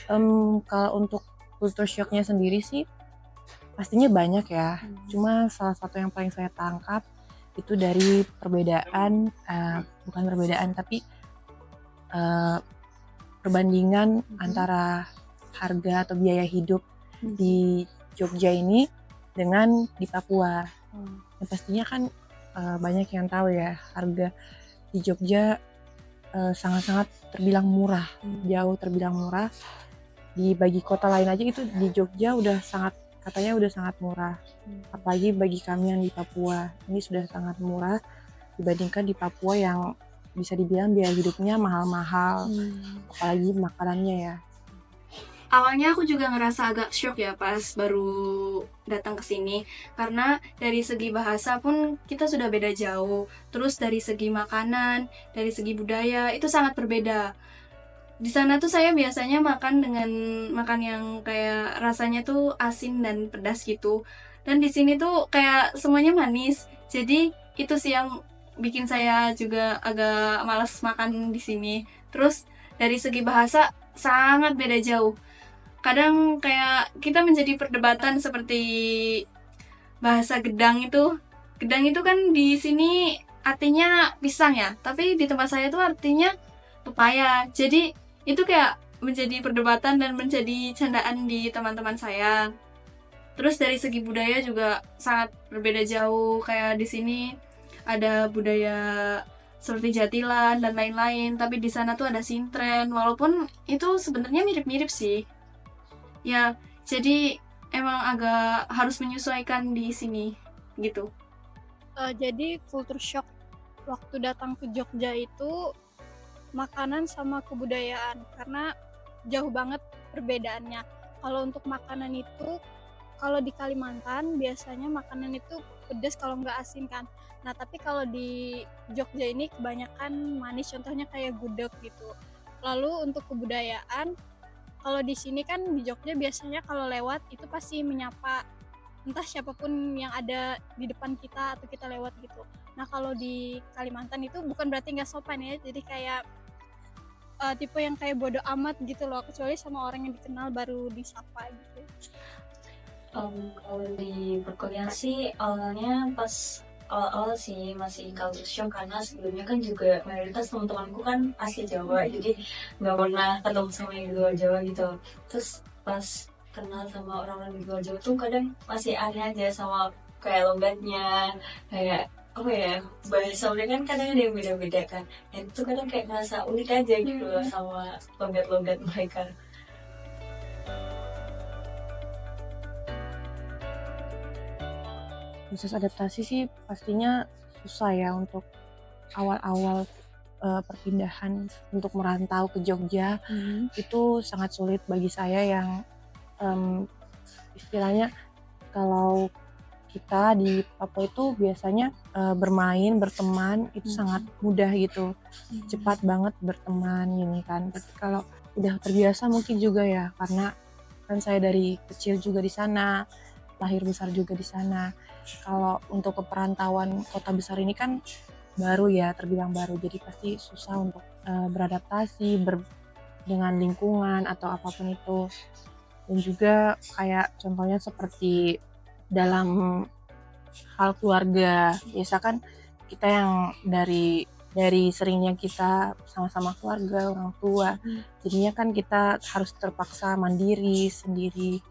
Kalau untuk culture shock-nya sendiri sih pastinya banyak ya. Cuma salah satu yang paling saya tangkap itu dari perbedaan, bukan perbedaan tapi perbandingan antara harga atau biaya hidup di Jogja ini dengan di Papua. Yang pastinya kan banyak yang tahu ya, harga di Jogja sangat-sangat terbilang murah, jauh terbilang murah. Bagi kota lain aja itu di Jogja udah sangat, katanya udah sangat murah. Apalagi bagi kami yang di Papua, ini sudah sangat murah dibandingkan di Papua yang bisa dibilang biaya hidupnya mahal-mahal, apalagi makanannya ya. Awalnya aku juga ngerasa agak shock ya pas baru datang ke sini, karena dari segi bahasa pun kita sudah beda jauh. Terus dari segi makanan, dari segi budaya itu sangat berbeda. Di sana tuh saya biasanya makan yang kayak rasanya tuh asin dan pedas gitu. Dan di sini tuh kayak semuanya manis. Jadi itu sih yang bikin saya juga agak malas makan di sini. Terus dari segi bahasa sangat beda jauh. Kadang kayak kita menjadi perdebatan seperti bahasa Gedang itu. Gedang itu kan di sini artinya pisang ya, tapi di tempat saya tuh artinya pepaya. Jadi itu kayak menjadi perdebatan dan menjadi candaan di teman-teman saya. Terus dari segi budaya juga sangat berbeda jauh. Kayak di sini ada budaya seperti Jatilan dan lain-lain, tapi di sana tuh ada Sintren. Walaupun itu sebenarnya mirip-mirip sih. Ya, jadi emang agak harus menyesuaikan di sini gitu. Jadi culture shock waktu datang ke Jogja itu makanan sama kebudayaan, karena jauh banget perbedaannya. Kalau untuk makanan itu, kalau di Kalimantan biasanya makanan itu pedas kalau nggak asin kan. Nah tapi kalau di Jogja ini kebanyakan manis, contohnya kayak gudeg gitu. Lalu untuk kebudayaan, kalau di sini kan di Jogja biasanya kalau lewat itu pasti menyapa entah siapapun yang ada di depan kita atau kita lewat gitu. Nah kalau di Kalimantan itu bukan berarti nggak sopan ya, jadi kayak tipe yang kayak bodo amat gitu loh, kecuali sama orang yang dikenal baru disapa gitu. Kalau di perkuliahan sih awalnya pas awal-awal sih masih culture shock, karena sebelumnya kan juga mayoritas teman-temanku kan asli Jawa, jadi nggak pernah ketemu sama yang di luar Jawa gitu. Terus pas kenal sama orang-orang di luar Jawa tuh kadang masih aneh aja sama kayak logatnya, kayak apa ya, bahasa mereka kan kadang ada yang beda-beda kan. Dan itu kadang kayak ngerasa unik aja gitu loh sama logat-logat mereka. Proses adaptasi sih pastinya susah ya untuk awal-awal perpindahan untuk merantau ke Jogja. Itu sangat sulit bagi saya yang istilahnya kalau kita di Papua itu biasanya bermain, berteman itu sangat mudah gitu, cepat banget berteman gini kan. Tapi kalau udah terbiasa mungkin juga ya, karena kan saya dari kecil juga di sana, lahir besar juga di sana. Kalau untuk keperantauan kota besar ini kan baru ya, terbilang baru, jadi pasti susah untuk beradaptasi dengan lingkungan atau apapun itu. Dan juga kayak contohnya seperti dalam hal keluarga, biasa kan kita yang dari seringnya kita sama-sama keluarga, orang tua, jadinya kan kita harus terpaksa mandiri sendiri,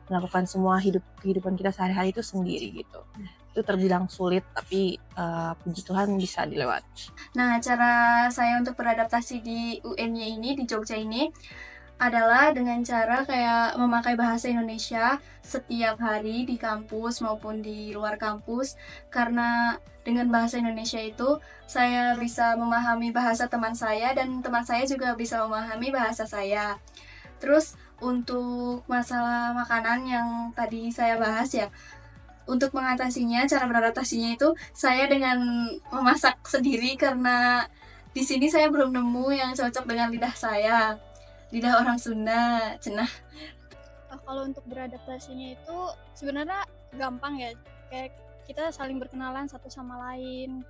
melakukan semua kehidupan kita sehari-hari itu sendiri gitu. Itu terbilang sulit, tapi puji Tuhan bisa dilewati. Nah, cara saya untuk beradaptasi di UN-nya ini, di Jogja ini, adalah dengan cara kayak memakai bahasa Indonesia setiap hari di kampus maupun di luar kampus. Karena dengan bahasa Indonesia itu, saya bisa memahami bahasa teman saya dan teman saya juga bisa memahami bahasa saya. Terus untuk masalah makanan yang tadi saya bahas ya, untuk mengatasinya, cara beradaptasinya itu saya dengan memasak sendiri, karena di sini saya belum nemu yang cocok dengan lidah saya, lidah orang Sunda, cenah. Kalau untuk beradaptasinya itu sebenarnya gampang ya, kayak kita saling berkenalan satu sama lain.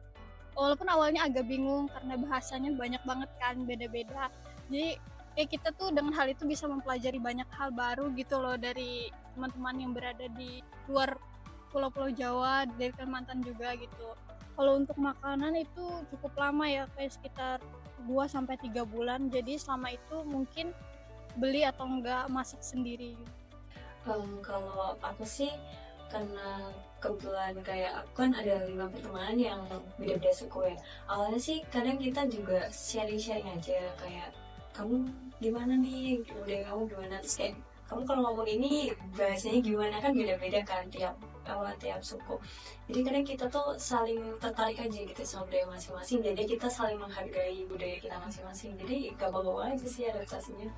Walaupun awalnya agak bingung karena bahasanya banyak banget kan, beda-beda. Jadi kayak kita tuh dengan hal itu bisa mempelajari banyak hal baru gitu loh dari teman-teman yang berada di luar pulau-pulau Jawa, dari Kalimantan juga gitu. Kalau untuk makanan itu cukup lama ya, kayak sekitar 2 sampai 3 bulan. Jadi selama itu mungkin beli atau enggak masak sendiri. Kalau aku sih karena kebetulan kayak aku kan ada 5 pertemanan yang beda-beda suku ya. Awalnya sih kadang kita juga sharing-sharing aja kayak kamu gimana nih, budaya kamu gimana, terus kayak kamu kalau ngomong ini bahasanya gimana, kan beda-beda kan tiap suku. Jadi kadang kita tuh saling tertarik aja gitu sama budaya masing-masing, jadi kita saling menghargai budaya kita masing-masing, jadi gak bawa aja sih adaptasinya.